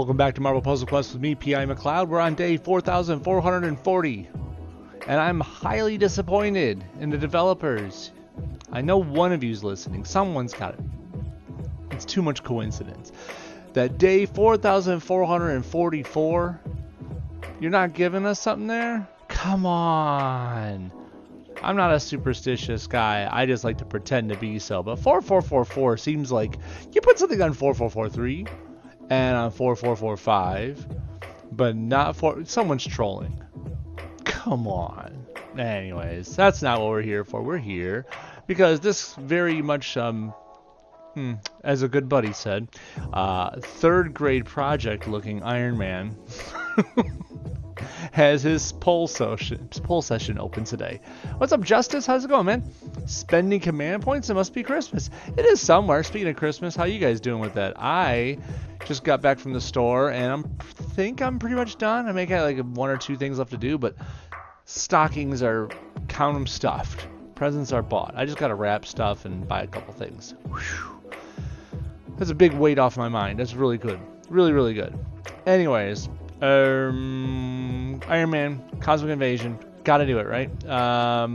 Welcome back to Marvel Puzzle Quest with me, PiMacleod. We're on day 4,440, and I'm highly disappointed in the developers. I know one of you's listening. Someone's got it. It's too much coincidence. That day 4,444, you're not giving us something there? Come on. I'm not a superstitious guy. I just like to pretend to be so. But 4444 seems like you put something on 4443 and on 4445, but not for someone's trolling. Come on. Anyways, that's not what we're here for. We're here because this very much, as a good buddy said, third grade project looking Iron Man has his poll session open today. What's up, Justice? How's it going, man? Spending command points? It must be Christmas. It is somewhere. Speaking of Christmas, how you guys doing with that? I just got back from the store, and think I'm pretty much done. I may have like one or two things left to do, but stockings are, count them, stuffed. Presents are bought. I just got to wrap stuff and buy a couple things. Whew. That's a big weight off my mind. That's really good. Really, really good. Anyways, Iron Man, Cosmic Invasion, gotta do it, right? I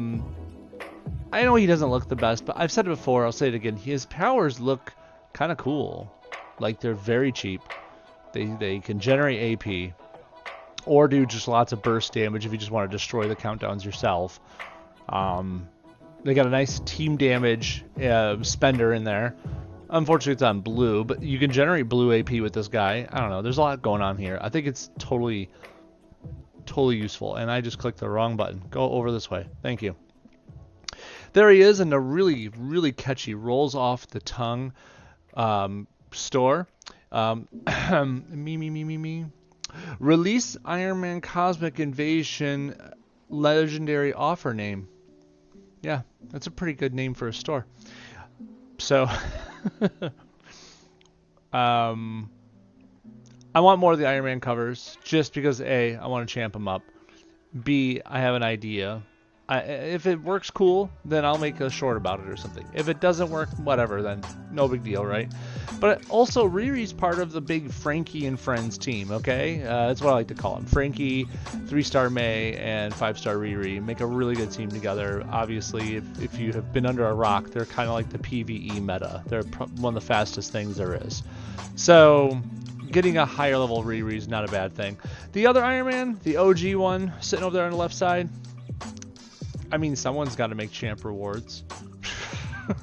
know he doesn't look the best, but I've said it before, I'll say it again. His powers look kind of cool. Like, they're very cheap. They can generate AP, or do just lots of burst damage if you just want to destroy the countdowns yourself. They got a nice team damage spender in there. Unfortunately, it's on blue, but you can generate blue AP with this guy. I don't know. There's a lot going on here. I think it's totally useful. And I just clicked the wrong button. Go over this way. Thank you. There he is in a really, really catchy, rolls off the tongue store. Me. Release Iron Man Cosmic Invasion legendary offer name. Yeah, that's a pretty good name for a store. So, I want more of the Iron Man covers, just because A, I want to champ them up. B, I have an idea. If it works, cool, then I'll make a short about it or something. If it doesn't work, whatever, then no big deal, right? But also, Riri's part of the big Frankie and Friends team, okay? That's what I like to call them. Frankie, 3-star May, and 5-star Riri make a really good team together. Obviously, if you have been under a rock, they're kind of like the PvE meta. They're one of the fastest things there is. So, getting a higher level Riri is not a bad thing. The other Iron Man, the OG one, sitting over there on the left side, I mean, someone's got to make champ rewards.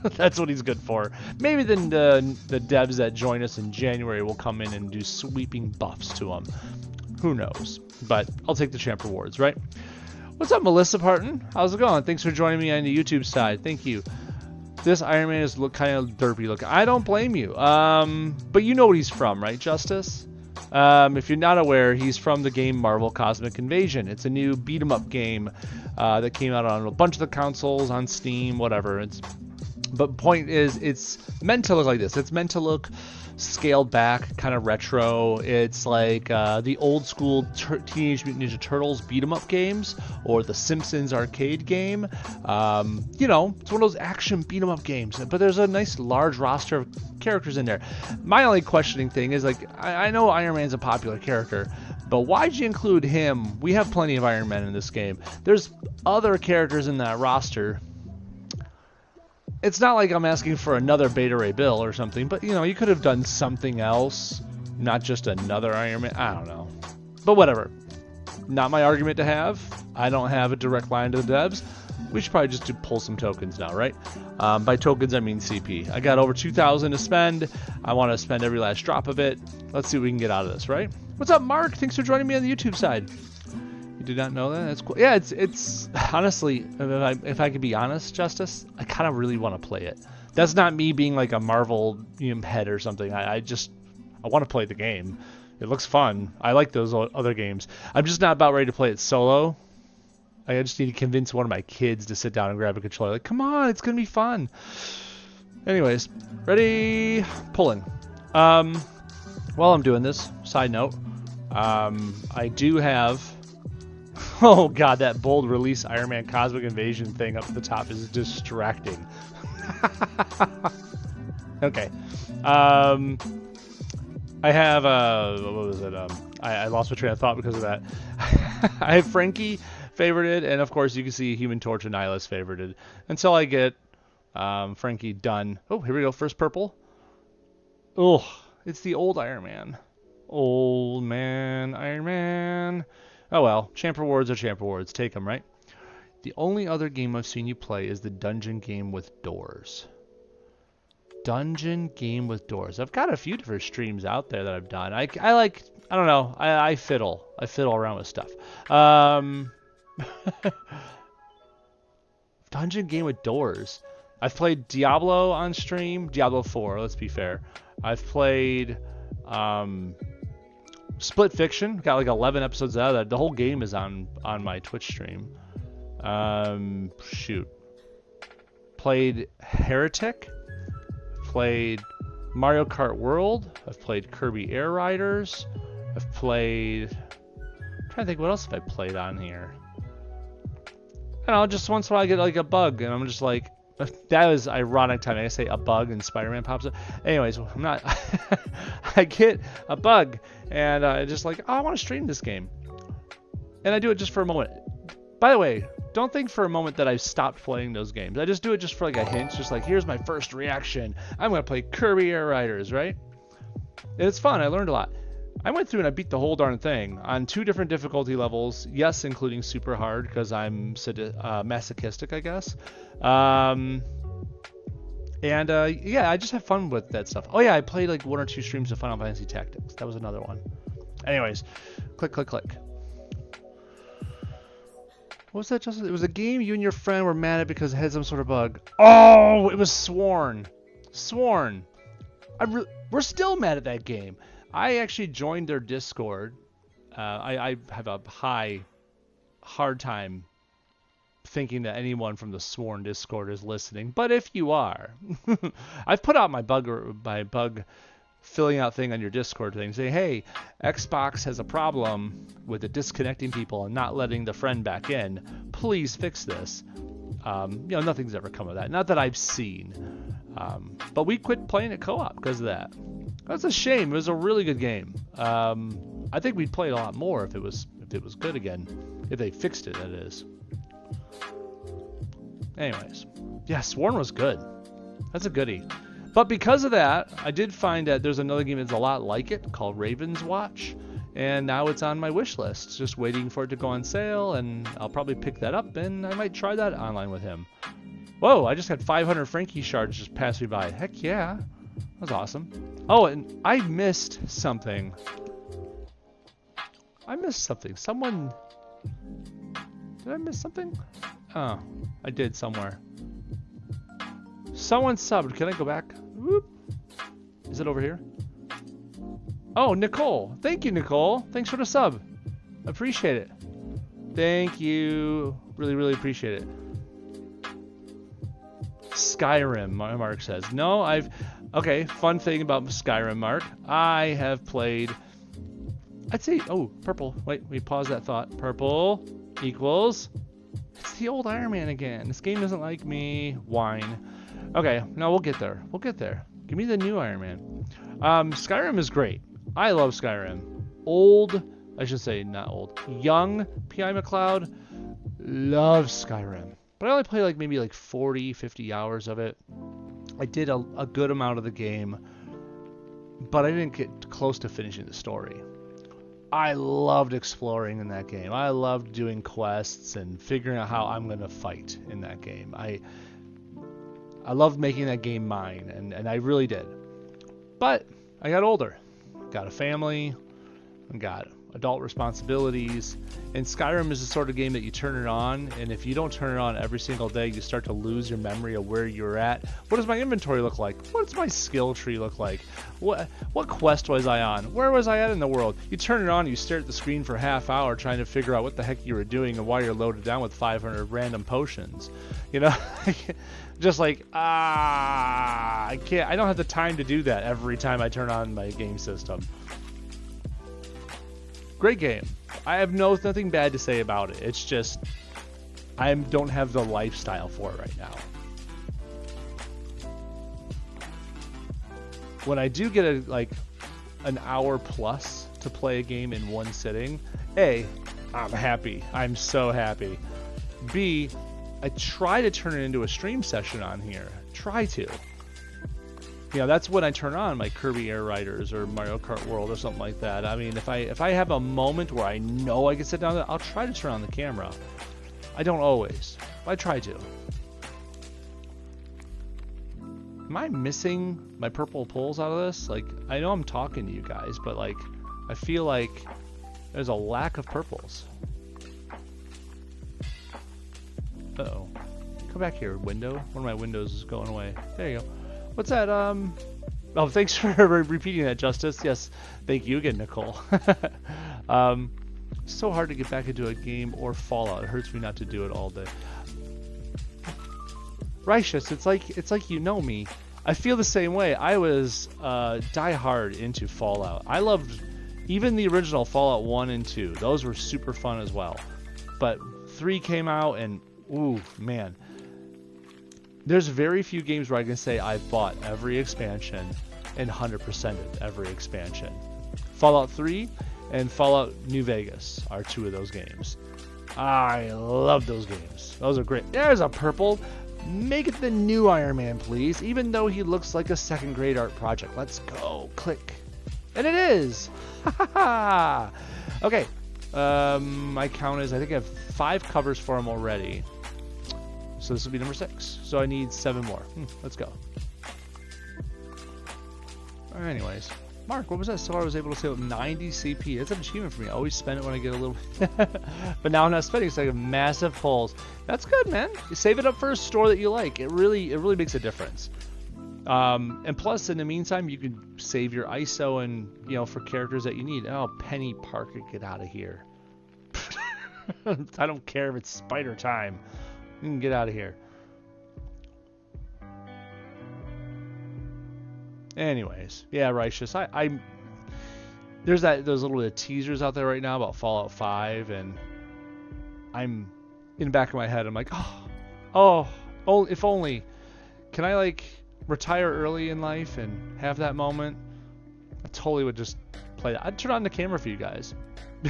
That's what he's good for. Maybe then the devs that join us in January will come in and do sweeping buffs to him. Who knows? But I'll take the champ rewards, right? What's up, Melissa Parton? How's it going? Thanks for joining me on the YouTube side. Thank you. This Iron Man is kind of derpy looking. I don't blame you. But you know what he's from, right, Justice? If you're not aware, he's from the game Marvel Cosmic Invasion. It's a new beat-em-up game that came out on a bunch of the consoles, on Steam, whatever. But point is, it's meant to look like this. It's meant to look scaled back, kind of retro. It's like the old school Teenage Mutant Ninja Turtles beat-em-up games, or the Simpsons arcade game. You know, it's one of those action beat-em-up games, but there's a nice large roster of characters in there. My only questioning thing is, like, I know Iron Man's a popular character, but why'd you include him? We have plenty of Iron Men in this game. There's other characters in that roster. It's not like I'm asking for another Beta Ray Bill or something, but, you know, you could have done something else, not just another Iron Man. I don't know. But whatever. Not my argument to have. I don't have a direct line to the devs. We should probably just pull some tokens now, right? By tokens, I mean CP. I got over 2,000 to spend. I want to spend every last drop of it. Let's see what we can get out of this, right? What's up, Mark? Thanks for joining me on the YouTube side. You did not know that? That's cool. Yeah, it's honestly, if I could be honest, Justice, I kind of really want to play it. That's not me being like a Marvel head or something. I want to play the game. It looks fun. I like those other games. I'm just not about ready to play it solo. I just need to convince one of my kids to sit down and grab a controller. Like, come on, it's gonna be fun. Anyways, ready, pulling. While I'm doing this, side note, I do have. Oh god, that bold release Iron Man Cosmic Invasion thing up at the top is distracting. Okay. I have what was it? I lost my train of thought because of that. I have Frankie favorited, and of course you can see Human Torch and Nihilus favorited until I get Frankie done. Oh, here we go. First purple. Oh, it's the old Iron Man. Old man, Iron Man. Oh well, champ rewards are champ rewards. Take them, right? The only other game I've seen you play is the dungeon game with doors. Dungeon game with doors. I've got a few different streams out there that I've done. I like, I don't know, I fiddle. I fiddle around with stuff. Dungeon game with doors. I've played Diablo on stream. Diablo 4, let's be fair. I've played Split Fiction. Got like 11 episodes out of that. The whole game is on my Twitch stream. Shoot. Played Heretic. Played Mario Kart World. I've played Kirby Air Riders. I've played... I'm trying to think what else have I played on here. I don't know, just once in a while I get like a bug and I'm just like, that was ironic timing. I say a bug and Spider-Man pops up. Anyways, I'm not... I get a bug and just like, oh, I want to stream this game. And I do it just for a moment. By the way, don't think for a moment that I've stopped playing those games. I just do it just for like a hint, just like, here's my first reaction. I'm going to play Kirby Air Riders, right? And it's fun. I learned a lot. I went through and I beat the whole darn thing on 2 different difficulty levels. Yes, including super hard because I'm masochistic, I guess. Yeah, I just have fun with that stuff. Oh yeah, I played like 1 or 2 streams of Final Fantasy Tactics. That was another one. Anyways, click, click, click. What was that, Justin? It was a game you and your friend were mad at because it had some sort of bug. Oh, it was Sworn. Sworn. We're still mad at that game. I actually joined their Discord. I have a hard time thinking that anyone from the Sworn Discord is listening. But if you are, I've put out my bug filling out thing on your Discord thing saying, hey, Xbox has a problem with it disconnecting people and not letting the friend back in. Please fix this. Nothing's ever come of that. Not that I've seen. But we quit playing it co-op because of that. That's a shame. It was a really good game. I think we'd play it a lot more if it was good again. If they fixed it, that is. Anyways. Yeah, Sworn was good. That's a goodie. But because of that, I did find that there's another game that's a lot like it called Raven's Watch. And now it's on my wish list. Just waiting for it to go on sale. And I'll probably pick that up and I might try that online with him. Whoa, I just got 500 Frankie shards just pass me by. Heck yeah. That was awesome. Oh, and I missed something. Someone... Did I miss something? Oh, I did somewhere. Someone subbed. Can I go back? Whoop. Is it over here? Oh, Nicole. Thank you, Nicole. Thanks for the sub. Appreciate it. Thank you. Really, really appreciate it. Skyrim, Mark says. No, okay, fun thing about Skyrim, Mark. I have played... I'd say... Oh, purple. Wait, we pause that thought. Purple equals... It's the old Iron Man again. This game doesn't like me. Whine. Okay, no, we'll get there. We'll get there. Give me the new Iron Man. Skyrim is great. I love Skyrim. I should say not old. Young PiMacleod loves Skyrim. But I only played like maybe like 40, 50 hours of it. I did a good amount of the game, but I didn't get close to finishing the story. I loved exploring in that game. I loved doing quests and figuring out how I'm going to fight in that game. I loved making that game mine, and I really did. But I got older. Got a family. Got adult responsibilities. And Skyrim is the sort of game that you turn it on, and if you don't turn it on every single day, you start to lose your memory of where you're at. What does my inventory look like? What does my skill tree look like? What quest was I on? Where was I at in the world? You turn it on, you stare at the screen for a half hour trying to figure out what the heck you were doing and why you're loaded down with 500 random potions. You know? Just like, I can't. I don't have the time to do that every time I turn on my game system. Great game. I have nothing bad to say about it. It's just I don't have the lifestyle for it right now. When I do get an hour plus to play a game in one sitting, A, I'm happy. I'm so happy. B, I try to turn it into a stream session on here. Try to. You know, that's when I turn on my Kirby Air Riders or Mario Kart World or something like that. I mean, if I have a moment where I know I can sit down, I'll try to turn on the camera. I don't always, but I try to. Am I missing my purple pulls out of this? Like, I know I'm talking to you guys, but like, I feel like there's a lack of purples. Uh-oh. Come back here, window. One of my windows is going away. There you go. What's that? Oh, thanks for repeating that, Justice. Yes, thank you again, Nicole. So hard to get back into a game or Fallout. It hurts me not to do it all day. Righteous, it's like you know me. I feel the same way. I was die hard into Fallout. I loved even the original Fallout 1 and 2. Those were super fun as well. But 3 came out and ooh, man. There's very few games where I can say I've bought every expansion and 100%ed every expansion. Fallout 3 and Fallout New Vegas are 2 of those games. I love those games. Those are great. There's a purple. Make it the new Iron Man, please, even though he looks like a second grade art project. Let's go. Click. And it is. Okay. My count is I think I have 5 covers for him already. So this will be number 6. So I need 7 more. Let's go. Anyways, Mark, what was that? So I was able to save 90 CP. That's an achievement for me. I always spend it when I get a little but now I'm not spending, so I have massive pulls. That's good, man. You save it up for a store that you like. It really makes a difference. And plus, in the meantime, you can save your ISO and, you know, for characters that you need. Oh, Penny Parker, get out of here. I don't care if it's spider time. You can get out of here. Anyways, yeah, Righteous. There's those little teasers out there right now about Fallout 5, and I'm in the back of my head. I'm like, oh, if only. Can I like retire early in life and have that moment? I totally would just play that. I'd turn on the camera for you guys.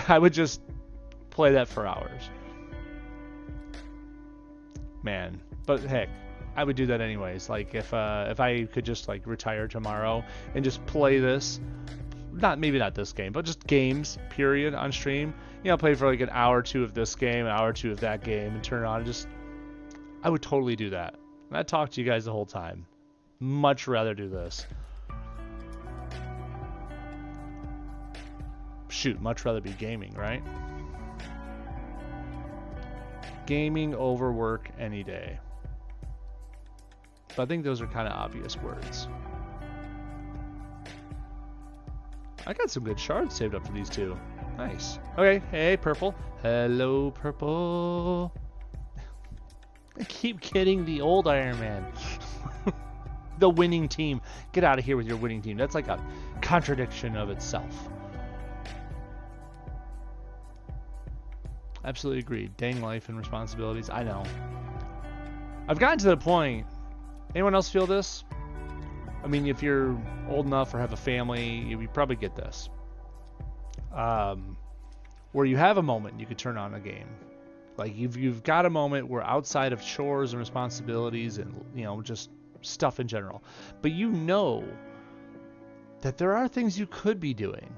I would just play that for hours. Man, but heck, I would do that anyways. Like if I could just like retire tomorrow and just play this, maybe not this game, but just games period on stream. You know, play for like an hour or 2 of this game, an hour or 2 of that game, and turn it on. And just, I would totally do that. And I'd talk to you guys the whole time. Much rather do this. Shoot, much rather be gaming, right? Gaming over work any day. But I think those are kind of obvious words. I got some good shards saved up for these 2. Nice. Okay, hey, Purple. Hello, Purple. I keep getting the old Iron Man. The winning team. Get out of here with your winning team. That's like a contradiction of itself. Absolutely agreed. Dang life and responsibilities. I know. I've gotten to the point. Anyone else feel this? I mean, if you're old enough or have a family, you probably get this. Where you have a moment you could turn on a game. Like you've got a moment where outside of chores and responsibilities and, you know, just stuff in general. But you know that there are things you could be doing.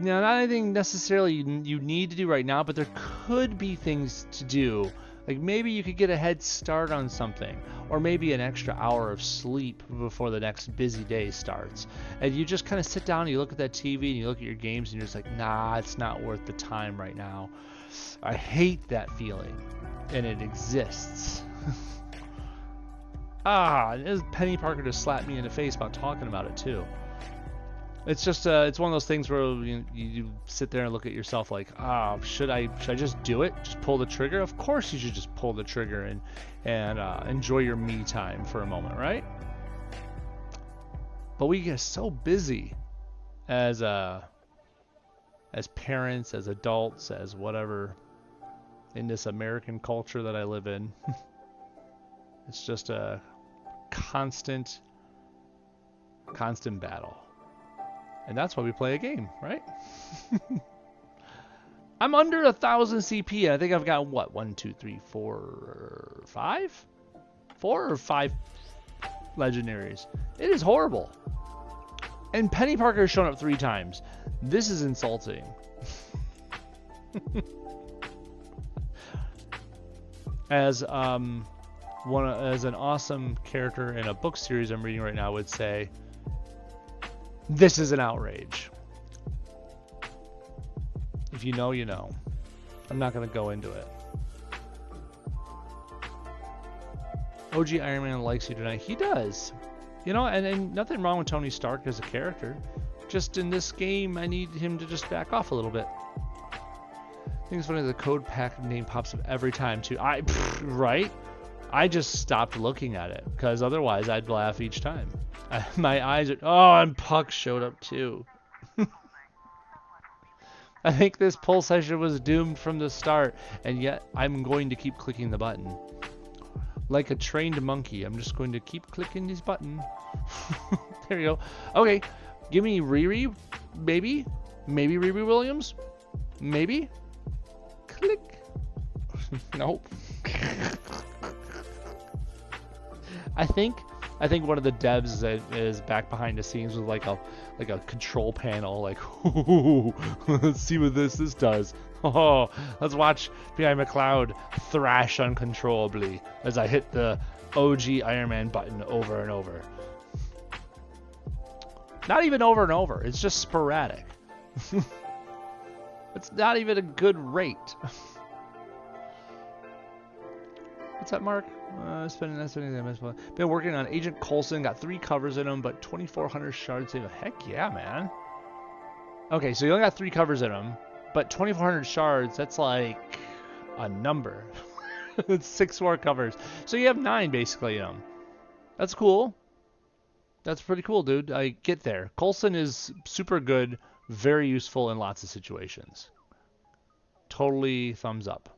Now, not anything necessarily you need to do right now, but there could be things to do. Like maybe you could get a head start on something, or maybe an extra hour of sleep before the next busy day starts. And you just kind of sit down and you look at that TV and you look at your games and you're just like, nah, it's not worth the time right now. I hate that feeling, and it exists. Penny Parker just slapped me in the face about talking about it too. It's just it's one of those things where you sit there and look at yourself like, should I just do it? Just pull the trigger? Of course you should just pull the trigger and enjoy your me time for a moment, right? But we get so busy as parents, as adults, as whatever in this American culture that I live in. It's just a constant battle. And that's why we play a game, right? I'm under 1,000 CP. I think I've got, what, 1, 2, 3, 4, 5? 4 or 5 legendaries. It is horrible. And Penny Parker has shown up 3 times. This is insulting. As an awesome character in a book series I'm reading right now would say, this is an outrage. If you know, you know. I'm not going to go into it. OG Iron Man likes you tonight. He does. You know, and nothing wrong with Tony Stark as a character. Just in this game, I need him to just back off a little bit. I think it's funny the code pack name pops up every time, too. Right? I just stopped looking at it, because otherwise I'd laugh each time. My eyes are... Oh, and Puck showed up, too. I think this poll session was doomed from the start, and yet I'm going to keep clicking the button. Like a trained monkey, I'm just going to keep clicking this button. There you go. Okay, give me Riri, maybe? Maybe Riri Williams? Maybe? Click. Nope. I think one of the devs is back behind the scenes with like a control panel, like, ooh, let's see what this does. Oh, let's watch PiMacleod thrash uncontrollably as I hit the OG Iron Man button over and over. Not even over and over. It's just sporadic. It's not even a good rate. What's that, Mark? Spending been working on Agent Coulson. Got 3 covers in him, but 2,400 shards in him. Heck yeah, man. Okay, so you only got 3 covers in him, but 2,400 shards. That's like a number. It's 6 more covers. So you have 9 basically in him. That's cool. That's pretty cool, dude. I get there. Coulson is super good, very useful in lots of situations. Totally thumbs up.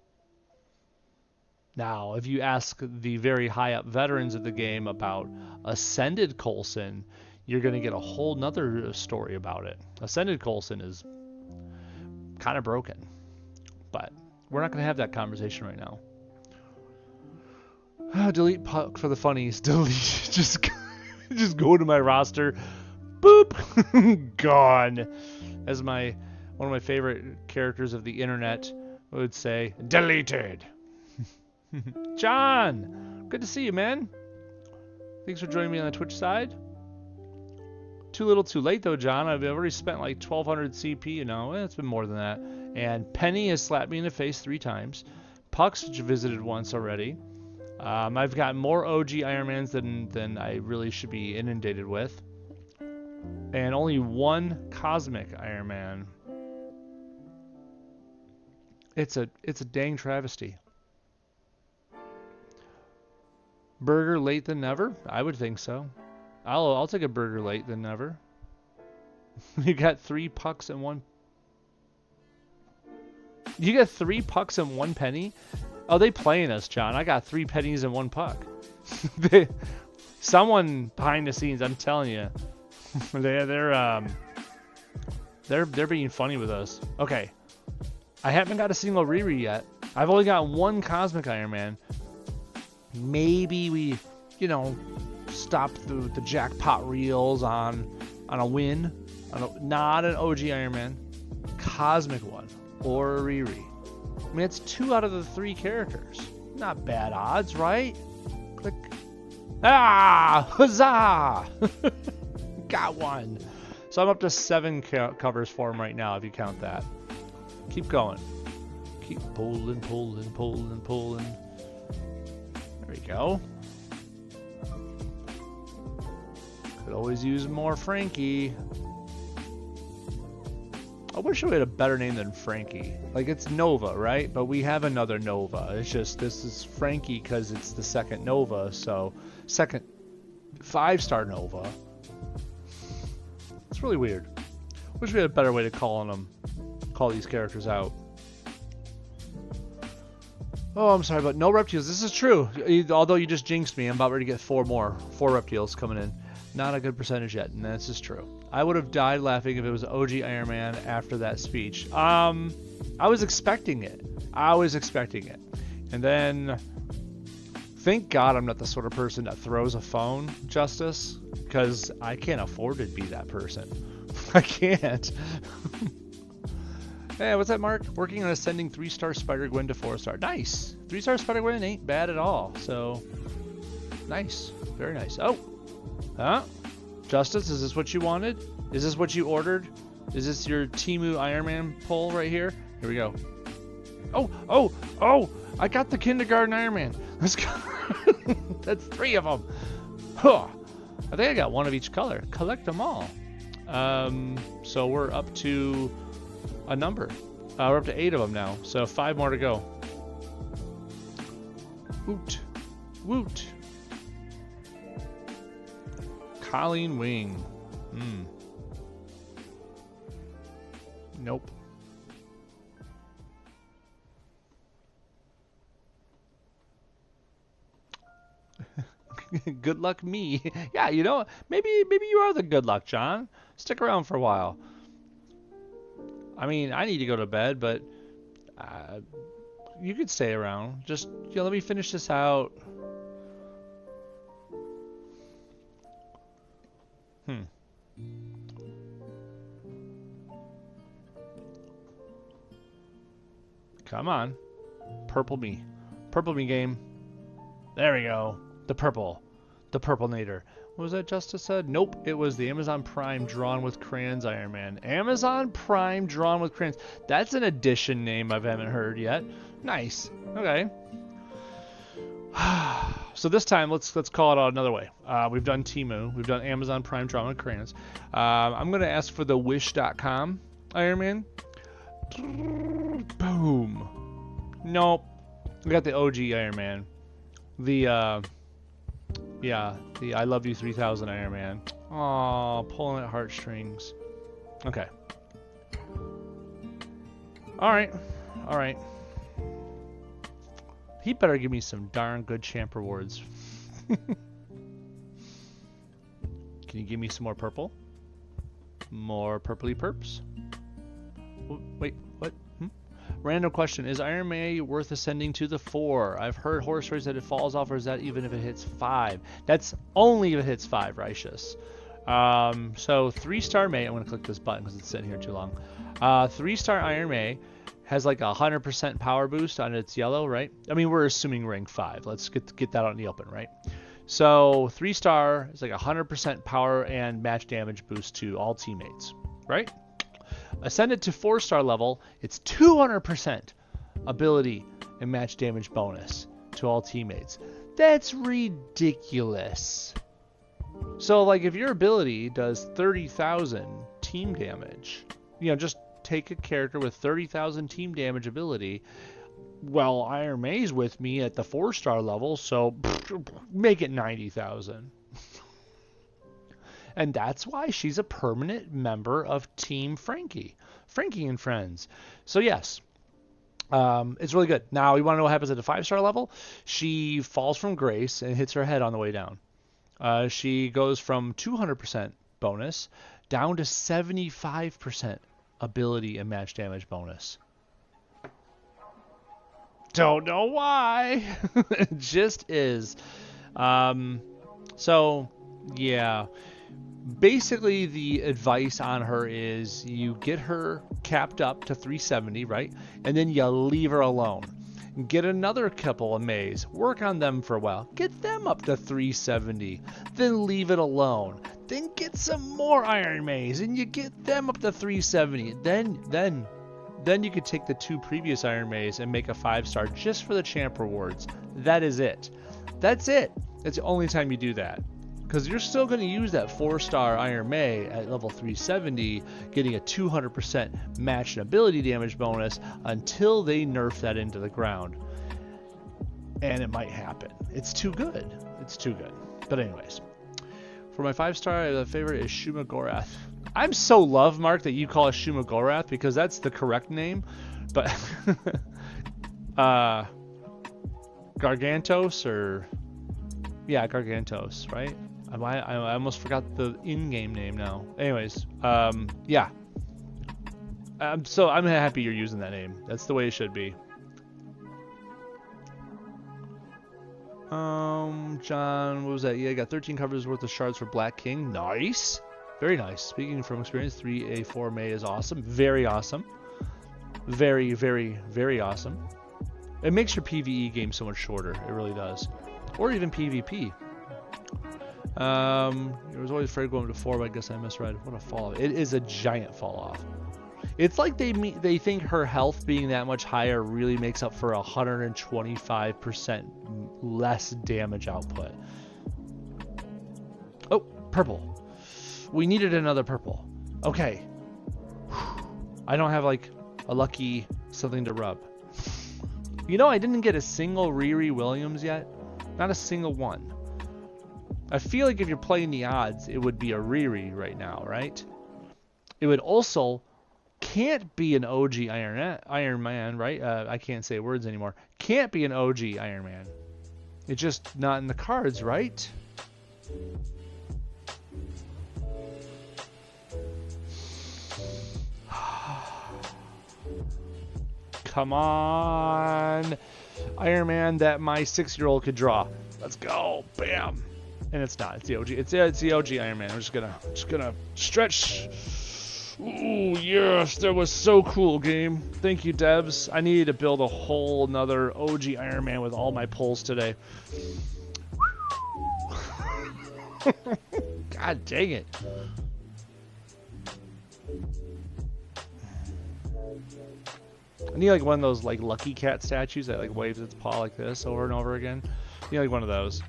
Now, if you ask the very high-up veterans of the game about Ascended Coulson, you're going to get a whole nother story about it. Ascended Coulson is kind of broken, but we're not going to have that conversation right now. Delete Puck for the funnies. Delete. Just go to my roster. Boop. Gone. As one of my favorite characters of the internet would say, deleted. John, good to see you, man. Thanks for joining me on the Twitch side. Too little too late, though, John. I've already spent like 1,200 CP, you know. It's been more than that. And Penny has slapped me in the face 3 times. Puck's visited once already. I've got more OG Iron Mans than I really should be inundated with. And only 1 Cosmic Iron Man. It's a dang travesty. Burger late than never? I would think so. I'll take a burger late than never. You got 3 pucks and 1. You got 3 pucks and 1 penny? Oh, they playing us, John. I got 3 pennies and 1 puck. Someone behind the scenes, I'm telling you, they're being funny with us. Okay, I haven't got a single Riri yet. I've only got 1 Cosmic Iron Man. Maybe we, you know, stop the jackpot reels on a win. Not an OG Iron Man. Cosmic one. Or a Riri. I mean, it's 2 out of the 3 characters. Not bad odds, right? Click. Ah! Huzzah! Got 1. So I'm up to 7 covers for him right now, if you count that. Keep going. Keep pulling. There we go. Could always use more Frankie. I wish we had a better name than Frankie. Like, it's Nova, right? But we have another Nova. It's just, this is Frankie because it's the second Nova, so second 5-star Nova. It's really weird. Wish we had a better way to call these characters out. Oh, I'm sorry, but no reptiles. This is true. Although you just jinxed me, I'm about ready to get 4 reptiles coming in. Not a good percentage yet, and this is true. I would have died laughing if it was OG Iron Man after that speech. I was expecting it. I was expecting it. And then, thank God I'm not the sort of person that throws a phone, Justice, because I can't afford to be that person. I can't. Hey, what's that, Mark? Working on ascending 3-star Spider-Gwen to 4-star. Nice. 3-star Spider-Gwen ain't bad at all. So, nice. Very nice. Oh. Huh? Justice, is this what you wanted? Is this what you ordered? Is this your Temu Iron Man pull right here? Here we go. Oh! I got the kindergarten Iron Man. Let's go. That's 3 of them. Huh. I think I got 1 of each color. Collect them all. So we're up to a number. We're up to 8 of them now. So 5 more to go. Woot. Woot. Colleen Wing. Nope. Good luck me. Yeah, you know, maybe you are the good luck, John. Stick around for a while. I mean, I need to go to bed, but you could stay around. Just, you know, let me finish this out. Come on. Purple me. Purple me game. There we go. The purple. The purple-nator. What was that Justice said? Nope. It was the Amazon Prime drawn with crayons Iron Man. Amazon Prime drawn with crayons. That's an edition name I haven't heard yet. Nice. Okay. So this time, let's call it out another way. We've done Temu. We've done Amazon Prime drawn with crayons. I'm going to ask for the Wish.com Iron Man. Boom. Nope. We got the OG Iron Man. The I Love You 3000 Iron Man. Aw, pulling at heartstrings. Okay. Alright. He better give me some darn good champ rewards. Can you give me some more purple? More purpley perps? Wait, what? Random question. Is Iron May worth ascending to the 4? I've heard horror stories that it falls off, or is that even if it hits 5? That's only if it hits 5, Righteous. So 3-star May. I'm going to click this button because it's sitting here too long. 3-star Iron May has like 100% power boost on its yellow, right? I mean, we're assuming rank 5. Let's get that out in the open, right? So 3-star is like 100% power and match damage boost to all teammates, right? Ascended to 4-star level, it's 200% ability and match damage bonus to all teammates. That's ridiculous. So, like, if your ability does 30,000 team damage, you know, just take a character with 30,000 team damage ability. Well, Iron May's with me at the 4-star level, so make it 90,000. And that's why she's a permanent member of Team Frankie. Frankie and Friends. So yes, it's really good. Now, you want to know what happens at the 5-star level? She falls from grace and hits her head on the way down. She goes from 200% bonus down to 75% ability and match damage bonus. Don't know why. It just is. So, yeah. Basically, the advice on her is you get her capped up to 370, right? And then you leave her alone. Get another couple of Mays. Work on them for a while. Get them up to 370. Then leave it alone. Then get some more Iron Mays and you get them up to 370. Then you could take the 2 previous Iron Mays and make a 5-star just for the champ rewards. That is it. That's it. That's the only time you do that. Because you're still going to use that 4-star Iron May at level 370, getting a 200% match and ability damage bonus until they nerf that into the ground. And it might happen. It's too good. It's too good. But anyways, for my 5-star, the favorite is Shuma Gorath. I'm so love, Mark, that you call it Shuma Gorath because that's the correct name. But Gargantos or... Yeah, Gargantos, right? I almost forgot the in-game name now. Anyways, yeah. So I'm happy you're using that name. That's the way it should be. John, what was that? Yeah, I got 13 covers worth of shards for Black King. Nice. Very nice. Speaking from experience, 3A4 May is awesome. Very awesome. Very, very, very awesome. It makes your PvE game so much shorter. It really does. Or even PvP. It was always afraid going to 4, but I guess I misread. What a fall off. It is a giant fall off. It's like they think her health being that much higher really makes up for 125% less damage output. Oh, purple. We needed another purple. Okay. I don't have like a lucky something to rub. You know, I didn't get a single Riri Williams yet. Not a single one. I feel like if you're playing the odds, it would be a Riri right now, right? It would also can't be an OG Iron Man, right? I can't say words anymore. Can't be an OG Iron Man. It's just not in the cards, right? Come on. Iron Man that my 6-year-old could draw. Let's go. Bam. And it's not. It's the OG. It's the OG Iron Man. I'm just gonna stretch. Ooh, yes, that was so cool, game. Thank you, devs. I needed to build a whole nother OG Iron Man with all my pulls today. God dang it. I need like one of those like Lucky Cat statues that like waves its paw like this over and over again. I need like one of those.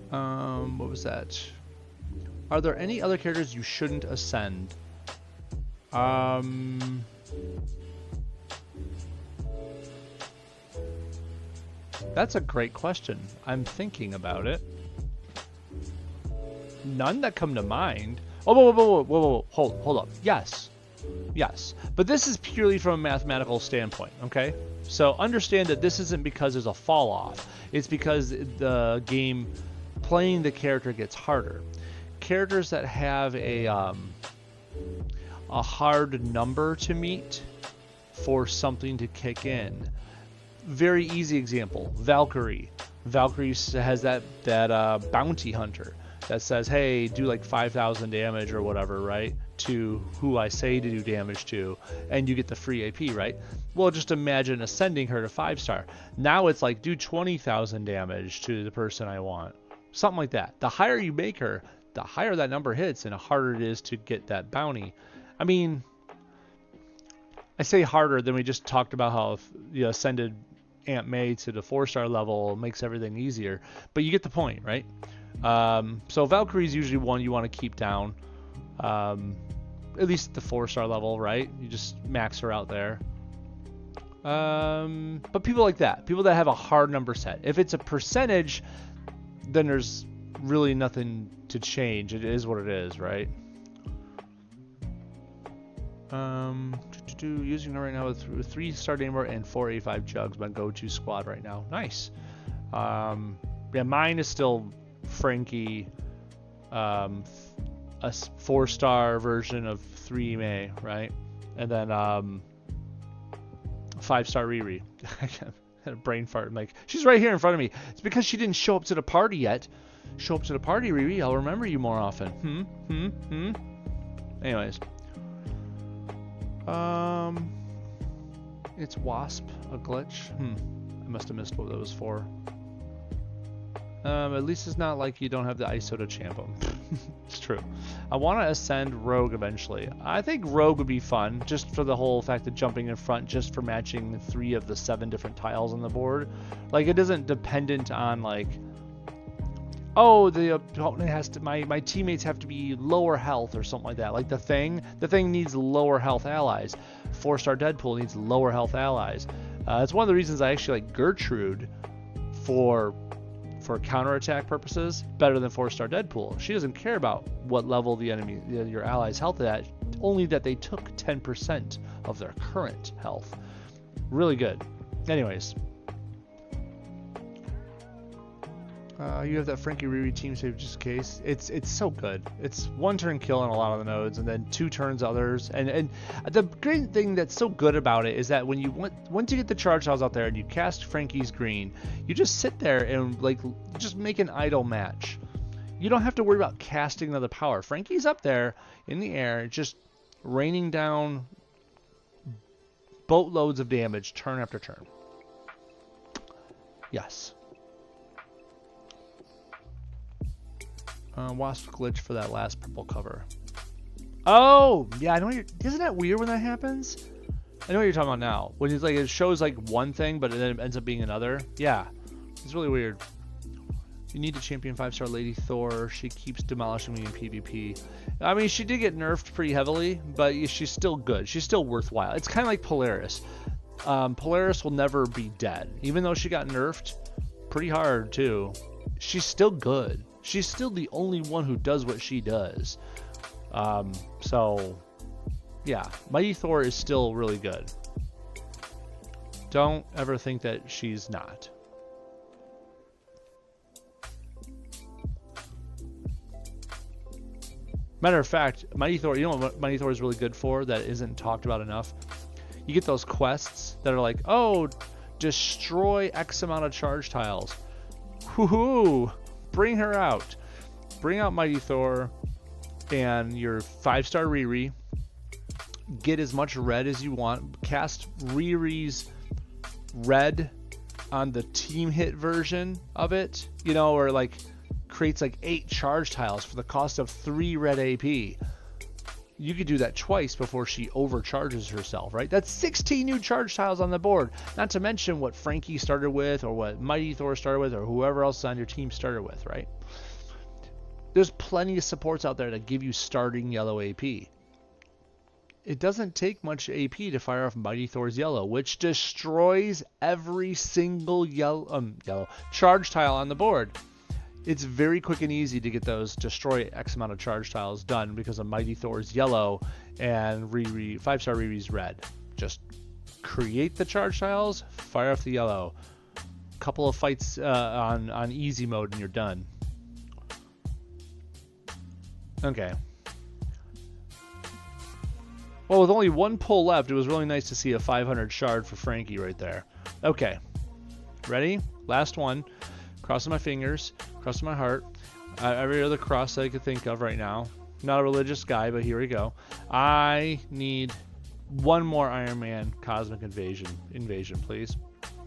What was that? Are there any other characters you shouldn't ascend? That's a great question. I'm thinking about it. None that come to mind. Oh, whoa. Hold up. Yes. But this is purely from a mathematical standpoint, okay? So understand that this isn't because there's a fall off. It's because the game playing the character gets harder. Characters that have a hard number to meet for something to kick in. Very easy example, Valkyrie. Valkyrie has that bounty hunter that says, hey, do like 5,000 damage or whatever, right? To who I say to do damage to, and you get the free AP, right? Well, just imagine ascending her to 5-star. Now it's like, do 20,000 damage to the person I want. Something like that. The higher you make her, the higher that number hits and the harder it is to get that bounty. I mean, I say harder than we just talked about how the ascended Aunt May to the 4-star level makes everything easier. But you get the point, right? So Valkyrie is usually one you want to keep down. At least the 4-star level, right? You just max her out there. But people like that. People that have a hard number set. If it's a percentage, then there's really nothing to change. It is what it is, right? Using it right now with 3-star Damer and 485 jugs, my go-to squad right now. Nice. Yeah, mine is still Frankie, a 4-star version of 3 May, right? And then 5-star Riri. I had a brain fart. I'm like, she's right here in front of me. It's because she didn't show up to the party yet. Show up to the party, Riri. I'll remember you more often. Anyways. It's Wasp, a glitch. I must have missed what that was for. At least it's not like you don't have the ISO to champ them. It's true. I want to ascend Rogue eventually. I think Rogue would be fun, just for the whole fact of jumping in front, just for matching 3 of the 7 different tiles on the board. Like, it isn't dependent on, like, oh, the opponent has to, my teammates have to be lower health or something like that. Like the thing needs lower health allies. 4-star Deadpool needs lower health allies. It's one of the reasons I actually like Gertrude for counterattack purposes better than 4-star Deadpool. She doesn't care about what level the enemy, your allies' health is at, only that they took 10% of their current health. Really good. Anyways. You have that Frankie Riri team save just in case. It's so good. It's one turn kill on a lot of the nodes, and then 2 turns others. And the great thing that's so good about it is that when you once you get the charge tiles out there and you cast Frankie's green, you just sit there and like just make an idle match. You don't have to worry about casting another power. Frankie's up there in the air, just raining down boatloads of damage turn after turn. Yes. Wasp glitch for that last purple cover. Oh, yeah, I know. Isn't that weird when that happens? I know what you're talking about now. When it's like it shows like one thing, but then it ends up being another. Yeah, it's really weird. You need to champion 5-star Lady Thor. She keeps demolishing me in PvP. I mean, she did get nerfed pretty heavily, but she's still good. She's still worthwhile. It's kind of like Polaris. Polaris will never be dead, even though she got nerfed pretty hard too. She's still good. She's still the only one who does what she does. So, yeah, Mighty Thor is still really good. Don't ever think that she's not. Matter of fact, Mighty Thor, you know what Mighty Thor is really good for that isn't talked about enough? You get those quests that are like, oh, destroy X amount of charge tiles. Woohoo! Bring her out. Bring out Mighty Thor and your 5-star Riri. Get as much red as you want. Cast Riri's red on the team hit version of it, you know, or like creates like 8 charge tiles for the cost of 3 red AP. You could do that twice before she overcharges herself, right? That's 16 new charge tiles on the board. Not to mention what Frankie started with, or what Mighty Thor started with, or whoever else on your team started with, right? There's plenty of supports out there that give you starting yellow AP. It doesn't take much AP to fire off Mighty Thor's yellow, which destroys every single yellow charge tile on the board. It's very quick and easy to get those destroy X amount of charge tiles done because of Mighty Thor's yellow and 5-star Riri's red. Just create the charge tiles, fire off the yellow. Couple of fights on easy mode and you're done. Okay. Well, with only 1 pull left, it was really nice to see a 500 shard for Frankie right there. Okay. Ready? Last one. Crossing my fingers. Crossing my heart. Every other cross I could think of right now. Not a religious guy, but here we go. I need one more Iron Man Cosmic Invasion, please.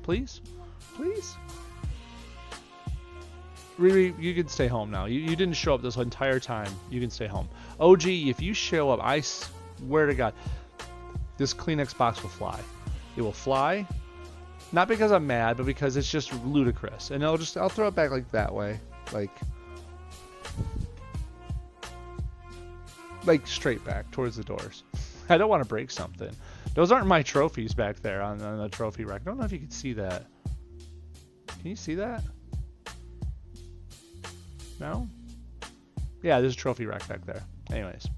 Please? Please? Riri, you can stay home now. You didn't show up this entire time. You can stay home. OG, if you show up, I swear to God, this Kleenex box will fly. It will fly. Not because I'm mad, but because it's just ludicrous. And I'll throw it back like that way. Like straight back towards the doors. I don't want to break something. Those aren't my trophies back there on the trophy rack. I don't know if you can see that. Can you see that? No? Yeah, there's a trophy rack back there. Anyways.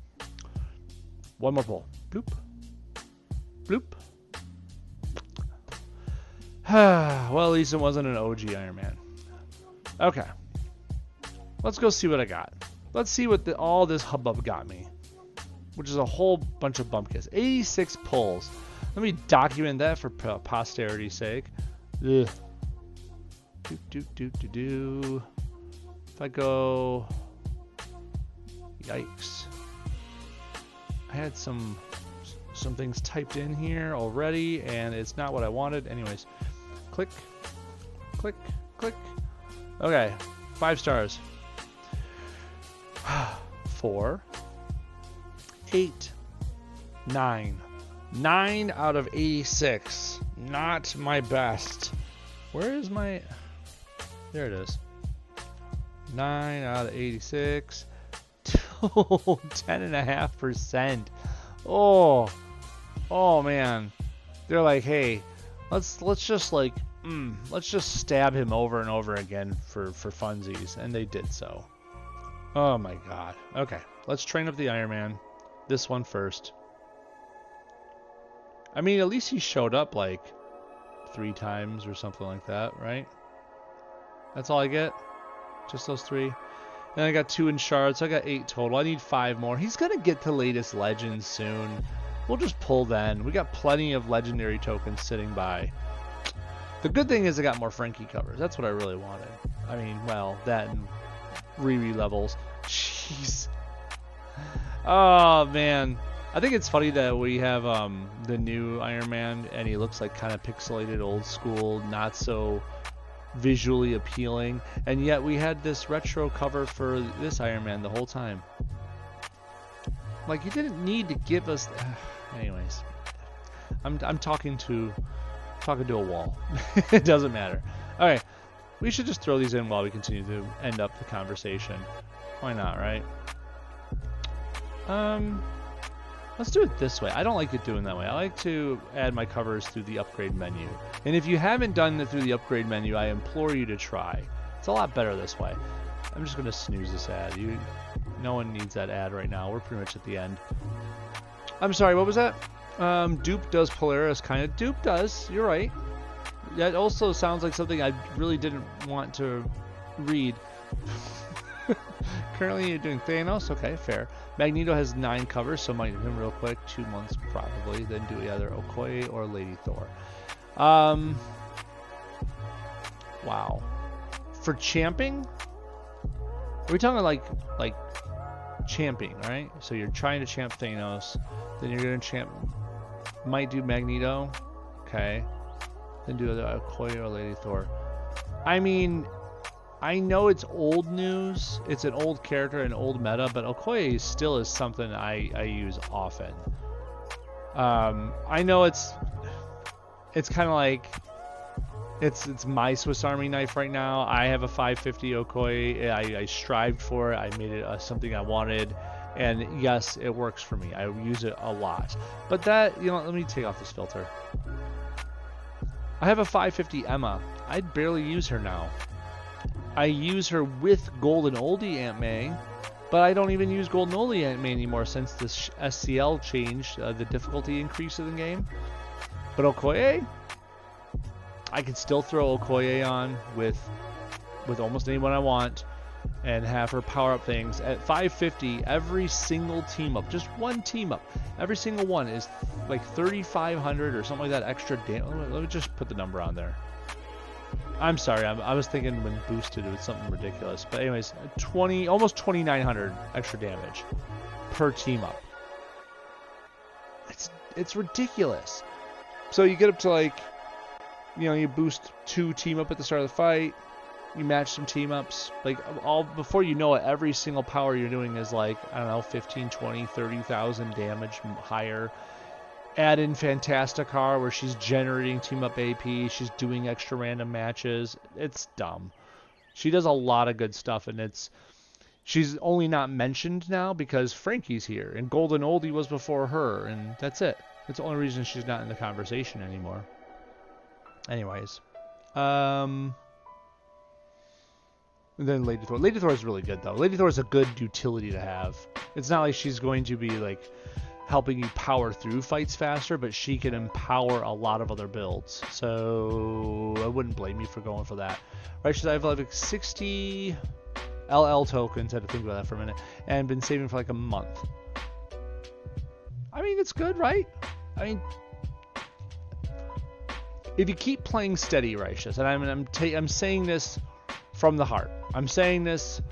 One more pull. Bloop. Bloop. Well, at least it wasn't an OG Iron Man. Okay. Let's go see what I got. Let's see what all this hubbub got me. Which is a whole bunch of bump kits. 86 pulls. Let me document that for posterity's sake. Ugh. If I go... Yikes. I had some things typed in here already, and it's not what I wanted. Anyways. Click. Click. Click. Okay. 5 stars. 4. 8. 9. 9 out of 86. Not my best. Where is my... There it is. 9 out of 86. 10.5%. Oh man. They're like, hey, let's just like let's just stab him over and over again for funsies, and they did so. Oh my god. Okay, let's train up the Iron Man. This one first. I mean, at least he showed up like 3 times or something like that, right? That's all I get? Just those 3. And I got 2 in shards, so I got 8 total. I need 5 more. He's gonna get to latest legends soon. We'll just pull then. We got plenty of legendary tokens sitting by. The good thing is I got more Frankie covers. That's what I really wanted. I mean, well, that and Riri levels. Jeez. Oh man. I think it's funny that we have the new Iron Man and he looks like kind of pixelated, old school, not so visually appealing, and yet we had this retro cover for this Iron Man the whole time. Like, you didn't need to give us anyways. I'm talking to a wall. It doesn't matter. Alright, we should just throw these in while we continue to end up the conversation. Why not, right? Let's do it this way. I don't like it doing that way. I like to add my covers through the upgrade menu. And if you haven't done it through the upgrade menu, I implore you to try. It's a lot better this way. I'm just going to snooze this ad. No one needs that ad right now. We're pretty much at the end. I'm sorry, what was that? Dupe does Polaris, kind of. Dupe does. You're right. That also sounds like something I really didn't want to read. Currently you're doing Thanos. Okay, fair. Magneto has 9 covers, so might do him real quick. 2 months probably. Then do either Okoye or Lady Thor. Wow. For champing? Are we talking like champing, right? So you're trying to champ Thanos, then you're gonna champ. Might do Magneto. Okay. Then do either Okoye or Lady Thor. I mean, I know it's old news, it's an old character, an old meta, but Okoye still is something I use often. I know it's kind of like it's my Swiss Army knife right now. I have a 550 Okoye. I strived for it. I made it something I wanted, and yes, it works for me. I use it a lot. But that, you know, let me take off this filter. I have a 550 Emma. I barely use her now. I use her with Golden Oldie Aunt May, but I don't even use Golden Oldie Aunt May anymore since this SCL changed the difficulty increase of the game. But Okoye, I can still throw Okoye on with almost anyone I want and have her power up things. At 550, every single team up, just one team up, every single one is like 3,500 or something like that extra damage. Let me just put the number on there. I'm sorry, I was thinking when boosted it was something ridiculous. But anyways, almost 2,900 extra damage per team up. It's ridiculous. So you get up to, like, you know, you boost 2 team up at the start of the fight, you match some team ups, like, all before you know it, every single power you're doing is like, I don't know, 15, 20, 30,000 damage higher. Add in Fantasticar, where she's generating team up AP, she's doing extra random matches. It's dumb. She does a lot of good stuff, and she's only not mentioned now because Frankie's here, and Golden Oldie was before her, and that's it. That's the only reason she's not in the conversation anymore. Anyways, and then Lady Thor. Lady Thor is really good though. Lady Thor is a good utility to have. It's not like she's going to be like helping you power through fights faster, but she can empower a lot of other builds. So I wouldn't blame you for going for that. Right, so I have like 60 LL tokens. I had to think about that for a minute, and been saving for like a month. I mean, it's good, right? I mean, if you keep playing steady, Righteous, and I'm saying this from the heart. I'm saying this.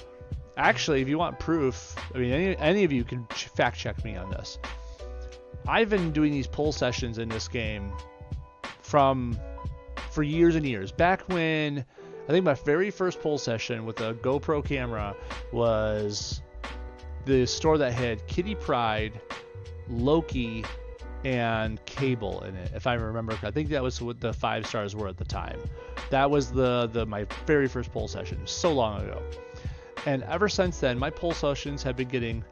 Actually, if you want proof, I mean, any of you can fact check me on this. I've been doing these pull sessions in this game for years and years. Back when, I think my very first pull session with a GoPro camera was the store that had Kitty Pryde, Loki, and Cable in it, if I remember. I think that was what the 5 stars were at the time. That was my very first pull session, so long ago. And ever since then, my pull sessions have been getting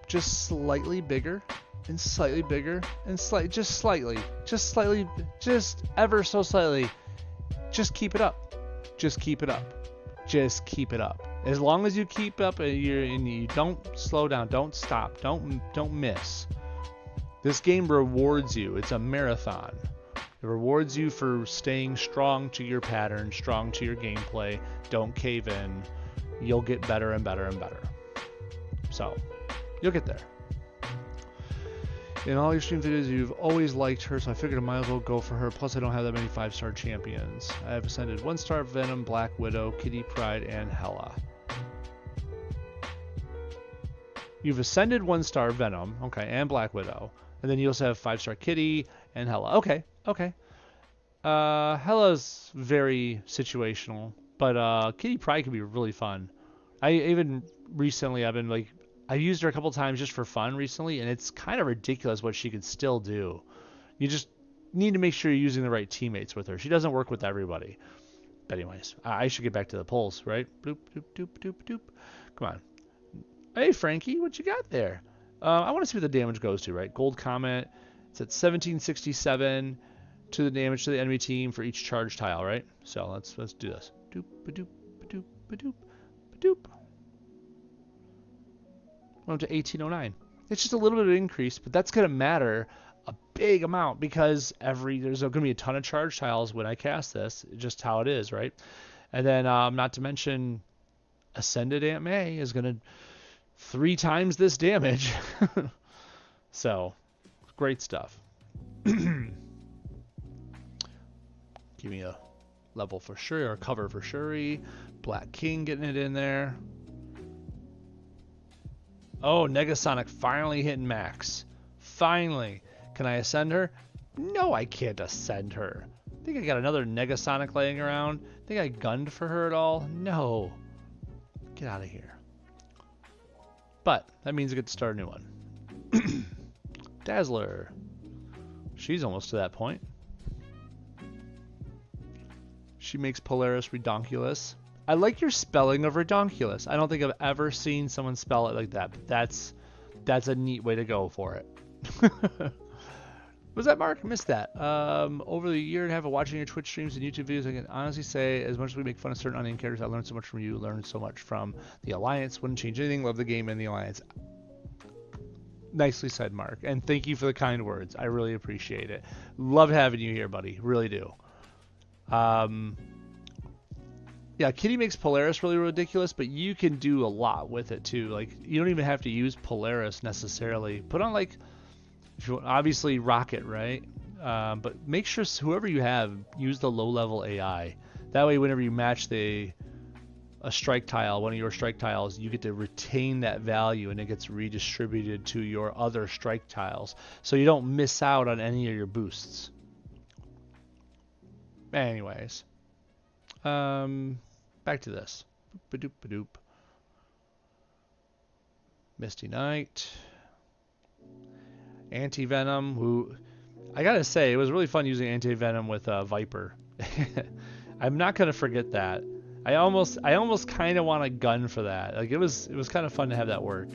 just slightly bigger and slightly bigger and just ever so slightly. Just keep it up. Just keep it up. Just keep it up. As long as you keep up and you don't slow down, don't stop, don't miss. This game rewards you. It's a marathon. It rewards you for staying strong to your pattern, strong to your gameplay. Don't cave in. You'll get better and better and better. So, you'll get there. In all your stream videos, you've always liked her, so I figured I might as well go for her. Plus, I don't have that many 5-star champions. I have ascended 1-star Venom, Black Widow, Kitty Pryde, and Hela. You've ascended 1-star Venom, okay, and Black Widow. And then you also have 5-star Kitty and Hela. Okay, okay. Hela's very situational, but Kitty Pryde can be really fun. I used her a couple times just for fun recently, and it's kind of ridiculous what she could still do. You just need to make sure you're using the right teammates with her. She doesn't work with everybody. But anyways, I should get back to the polls, right? Bloop, doop, doop, doop, doop. Come on. Hey, Frankie, what you got there? I want to see what the damage goes to, right? Gold Comet. It's at 1767 to the damage to the enemy team for each charge tile, right? So let's do this. Doop, ba-doop, ba-doop, ba-doop, ba-doop. Went up to 1809. It's just a little bit of an increase, but that's going to matter a big amount because there's going to be a ton of charge tiles when I cast this, just how it is, right? And then not to mention Ascended Aunt May is going to 3 times this damage. So, great stuff. Give me a level for Shuri, or a cover for Shuri. Black King getting it in there. Oh, Negasonic finally hitting max. Finally. Can I ascend her? No, I can't ascend her. Think I got another Negasonic laying around? Think I gunned for her at all? No. Get out of here. But that means I get to start a new one. Dazzler. She's almost to that point. She makes Polaris Redonkulous. I like your spelling of Redonkulous. I don't think I've ever seen someone spell it like that, but that's a neat way to go for it. Was that Mark? I missed that. Over the year and a half of watching your Twitch streams and YouTube videos, I can honestly say, as much as we make fun of certain unnamed characters, I learned so much from you, learned so much from the Alliance. Wouldn't change anything. Love the game and the Alliance. Nicely said, Mark. And thank you for the kind words. I really appreciate it. Love having you here, buddy. Really do. Yeah, Kitty makes Polaris really ridiculous, but you can do a lot with it too. Like, you don't even have to use Polaris necessarily. Put on, like, if you want, obviously Rocket, right? But make sure whoever you have, use the low-level AI. That way, whenever you match a strike tile, one of your strike tiles, you get to retain that value, and it gets redistributed to your other strike tiles, so you don't miss out on any of your boosts. Anyways, back to this. Ba-doop, ba-doop. Misty Knight. Anti-Venom, who I gotta say, it was really fun using Anti-Venom with Viper. I'm not gonna forget that. I almost kind of want a gun for that. Like, it was kind of fun to have that work.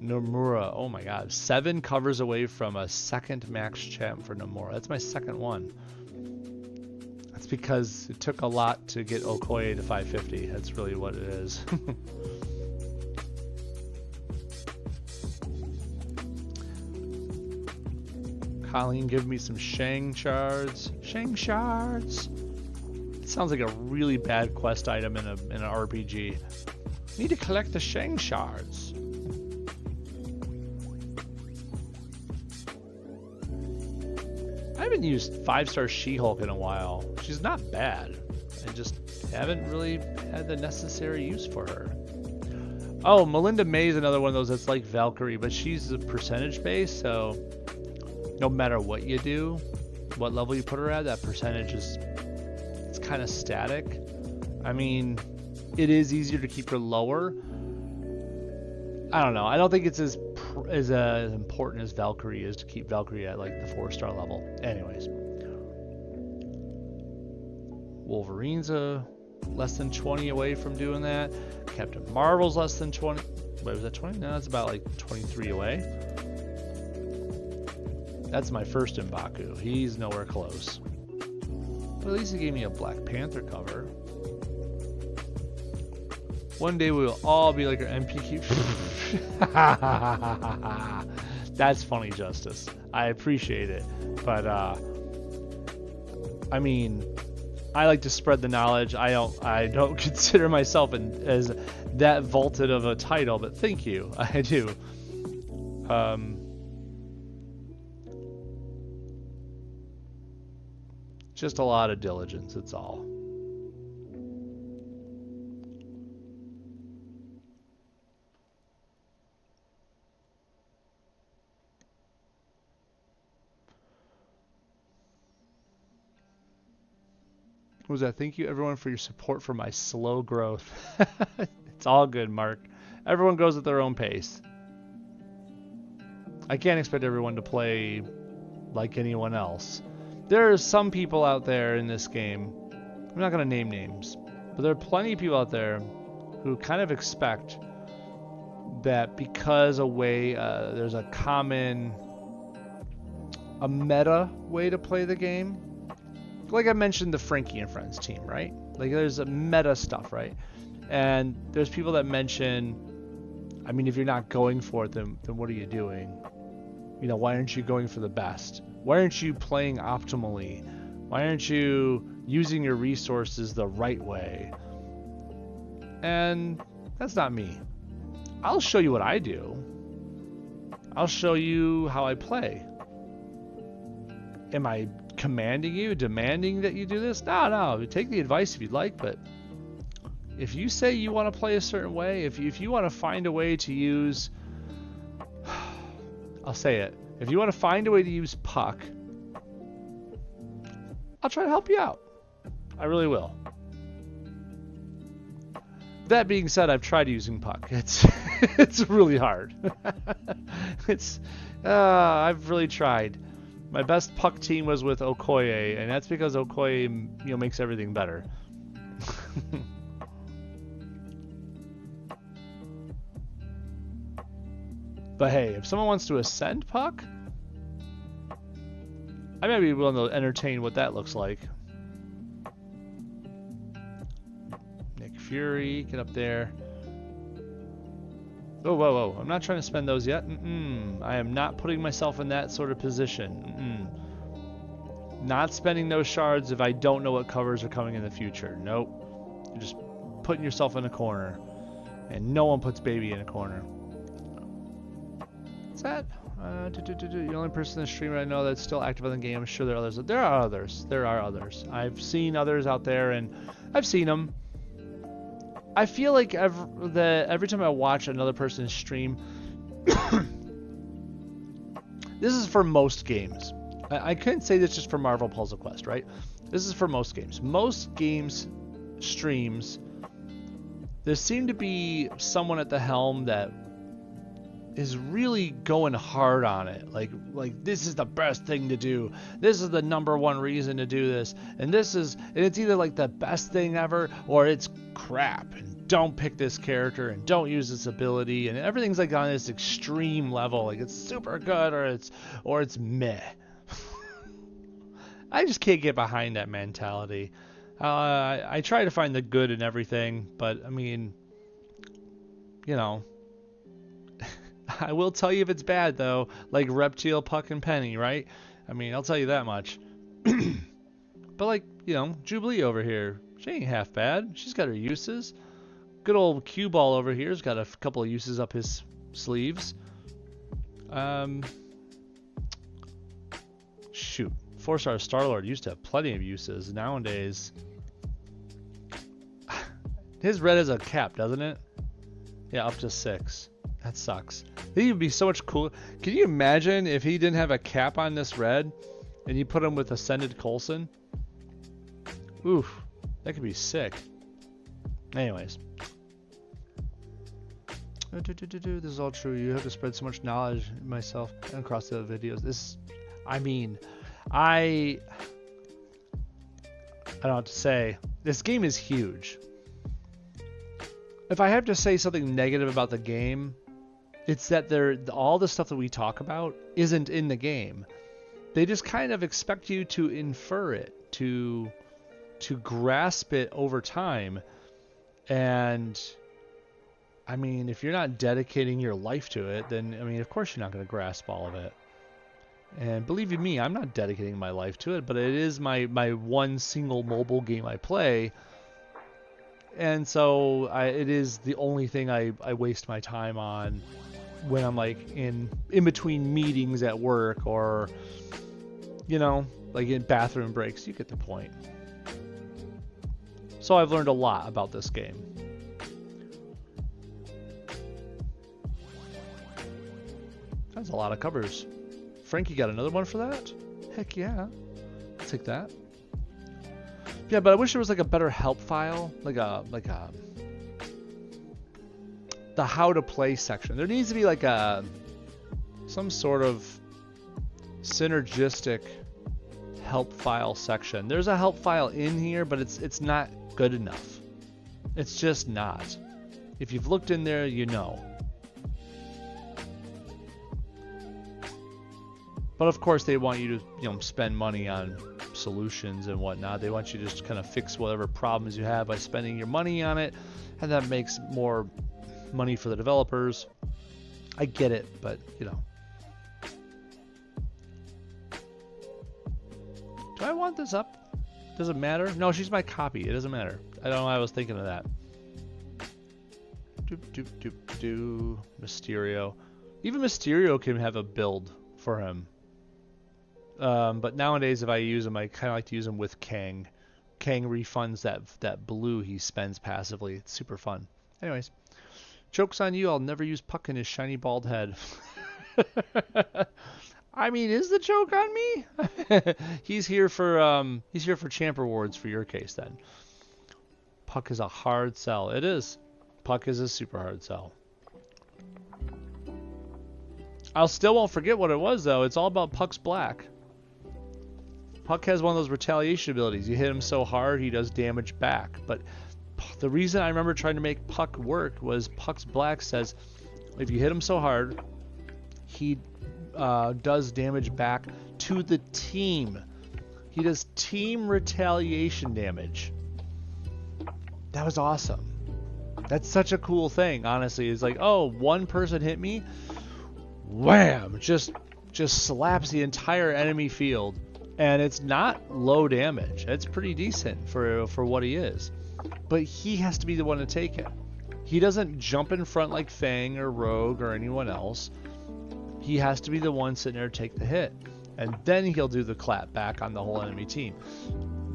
Nomura, oh my god, 7 covers away from a second max champ for Nomura. That's my second one. That's because it took a lot to get Okoye to 550. That's really what it is. Colleen, give me some Shang shards. Shang shards. It sounds like a really bad quest item in an RPG. Need to collect the Shang shards. I haven't used 5-star She-Hulk in a while. She's not bad. I just haven't really had the necessary use for her. Oh, Melinda May is another one of those that's like Valkyrie, but she's a percentage base, so no matter what you do, what level you put her at, that percentage it's kind of static. I mean, it is easier to keep her lower. I don't know. I don't think it's as important as Valkyrie is to keep Valkyrie at like the 4-star level. Anyways, Wolverine's less than 20 away from doing that. Captain Marvel's less than 20. Wait, was that 20? No, it's about like 23 away. That's my first M'Baku. He's nowhere close. But at least he gave me a Black Panther cover. One day we will all be like our MPQ. That's funny, Justice. I appreciate it. But I mean, I like to spread the knowledge. I don't consider myself as that vaulted of a title, but thank you. I do. Just a lot of diligence, it's all. What was that? Thank you everyone for your support for my slow growth. It's all good, Mark. Everyone goes at their own pace. I can't expect everyone to play like anyone else. There are some people out there in this game, I'm not going to name names, but there are plenty of people out there who kind of expect that because there's a meta way to play the game. Like I mentioned the Frankie and Friends team, right? Like there's a meta stuff, right? And there's people that mention, I mean, if you're not going for it, then what are you doing? You know, why aren't you going for the best? Why aren't you playing optimally? Why aren't you using your resources the right way? And that's not me. I'll show you what I do. I'll show you how I play. Am I commanding you, demanding that you do this? No. Take the advice if you'd like, but if you say you want to play a certain way, if you want to find a way to use... I'll say it. If you want to find a way to use Puck, I'll try to help you out. I really will. That being said, I've tried using Puck. It's really hard. I've really tried. My best Puck team was with Okoye, and that's because Okoye, makes everything better. But hey, if someone wants to ascend Puck, I might be willing to entertain what that looks like. Nick Fury, get up there. Oh, whoa. I'm not trying to spend those yet. I am not putting myself in that sort of position. Not spending those shards if I don't know what covers are coming in the future. Nope. You're just putting yourself in a corner. And no one puts baby in a corner. What's that? The only person in the stream I know that's still active in the game. I'm sure there are others. There are others. I've seen others out there, and I've seen them. I feel like every time I watch another person stream, this is for most games. I couldn't say this just for Marvel Puzzle Quest, right? This is for most games. Most games streams, there seemed to be someone at the helm that is really going hard on it. Like this is the best thing to do. This is the #1 reason to do this. And it's either like the best thing ever or it's crap. And don't pick this character and don't use this ability. And everything's like on this extreme level. Like it's super good or it's meh. I just can't get behind that mentality. I try to find the good in everything, but I mean, I will tell you if it's bad though, like Reptile, Puck, and Penny, right? I mean, I'll tell you that much. But like, Jubilee over here, she ain't half bad. She's got her uses. Good old Cue Ball over here's got a couple of uses up his sleeves. Shoot. 4-star Star-Lord used to have plenty of uses. Nowadays, his red is a cap, doesn't it? Yeah, up to 6. That sucks. He would be so much cooler. Can you imagine if he didn't have a cap on this red and you put him with Ascended Coulson? Oof. That could be sick. Anyways. This is all true. You have to spread so much knowledge myself and across the videos. I don't know what to say. This game is huge. If I have to say something negative about the game, it's that all the stuff that we talk about isn't in the game. They just kind of expect you to infer it, to grasp it over time. And I mean, if you're not dedicating your life to it, then I mean, of course you're not going to grasp all of it. And believe you me, I'm not dedicating my life to it, but it is my one single mobile game I play. And so it is the only thing I waste my time on when I'm like in between meetings at work, or, you know, like in bathroom breaks. You get the point. So I've learned a lot about this game. That's a lot of covers. Frankie got another one for that? Heck yeah. I'll take that. Yeah, but I wish there was like a better help file, like a the how to play section. There needs to be like some sort of synergistic help file section. There's a help file in here, but it's not good enough. It's just not. If you've looked in there, you know. But of course, they want you to, you know, spend money on solutions and whatnot. They want you to just kind of fix whatever problems you have by spending your money on it, and that makes more money for the developers. I get it, but you know. Do I want this up? Does it matter? No, she's my copy. It doesn't matter. I don't know why I was thinking of that. Mysterio. Even Mysterio can have a build for him. But nowadays, if I use him, I kind of like to use him with Kang. Kang refunds that blue he spends passively. It's super fun. Anyways, joke's on you. I'll never use Puck in his shiny bald head. I mean, is the joke on me? He's here for champ rewards for your case then. Puck is a hard sell. It is. Puck is a super hard sell. I'll still won't forget what it was though. It's all about Puck's black. Puck has one of those retaliation abilities. You hit him so hard, he does damage back. But the reason I remember trying to make Puck work was Puck's black says if you hit him so hard, he does damage back to the team. He does team retaliation damage. That was awesome. That's such a cool thing, honestly. It's like, oh, one person hit me, wham! Just slaps the entire enemy field. And it's not low damage. It's pretty decent for what he is. But he has to be the one to take it. He doesn't jump in front like Fang or Rogue or anyone else. He has to be the one sitting there to take the hit. And then he'll do the clap back on the whole enemy team.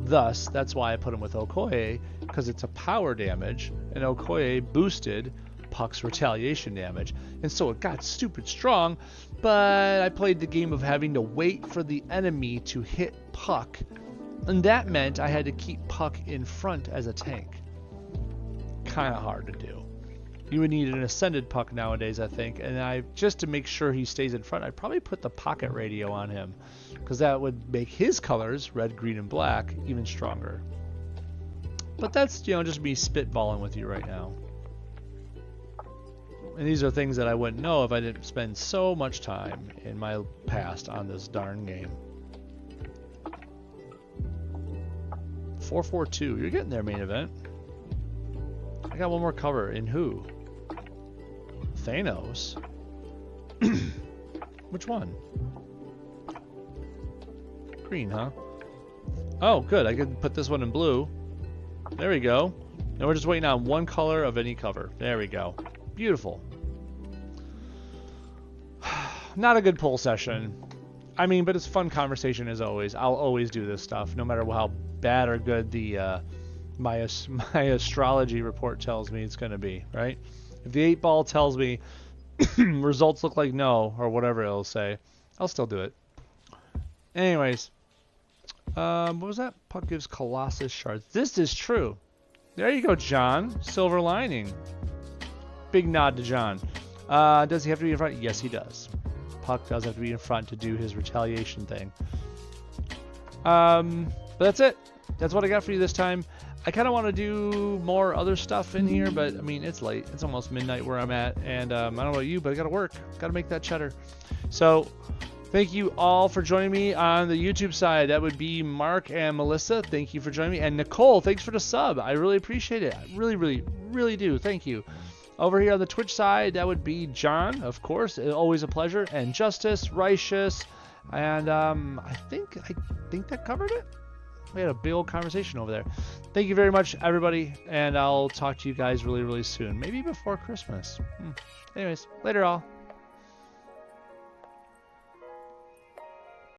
Thus, that's why I put him with Okoye, because it's a power damage, and Okoye boosted Puck's retaliation damage. And so it got stupid strong, but I played the game of having to wait for the enemy to hit Puck, and that meant I had to keep Puck in front as a tank. Kind of hard to do. You would need an ascended Puck nowadays, I think, and just to make sure he stays in front, I'd probably put the pocket radio on him, because that would make his colors, red, green, and black, even stronger. But that's, you know, just me spitballing with you right now. And these are things that I wouldn't know if I didn't spend so much time in my past on this darn game. 442. You're getting there, main event. I got one more cover. In who? Thanos? Which one? Green, huh? Oh, good. I could put this one in blue. There we go. Now we're just waiting on one color of any cover. There we go. Beautiful. Not a good poll session. I mean, but it's a fun conversation as always. I'll always do this stuff, no matter how bad or good the my astrology report tells me it's going to be, right? If the 8-ball tells me results look like no, or whatever it'll say, I'll still do it. Anyways, what was that? Puck gives Colossus shards. This is true. There you go, John. Silver lining. Big nod to John. Does he have to be in front? Yes, he does. Puck does have to be in front to do his retaliation thing. But that's it. That's what I got for you this time. I kind of want to do more other stuff in here, but I mean, it's late. It's almost midnight where I'm at, and I don't know about you, but I got to work. Got to make that cheddar. So thank you all for joining me on the YouTube side. That would be Mark and Melissa. Thank you for joining me. And Nicole, thanks for the sub. I really appreciate it. I really, really, really do. Thank you. Over here on the Twitch side, that would be John, of course. Always a pleasure. And Justice, Righteous, And I think that covered it. We had a big old conversation over there. Thank you very much, everybody, and I'll talk to you guys really, really soon. Maybe before Christmas. Anyways, later all.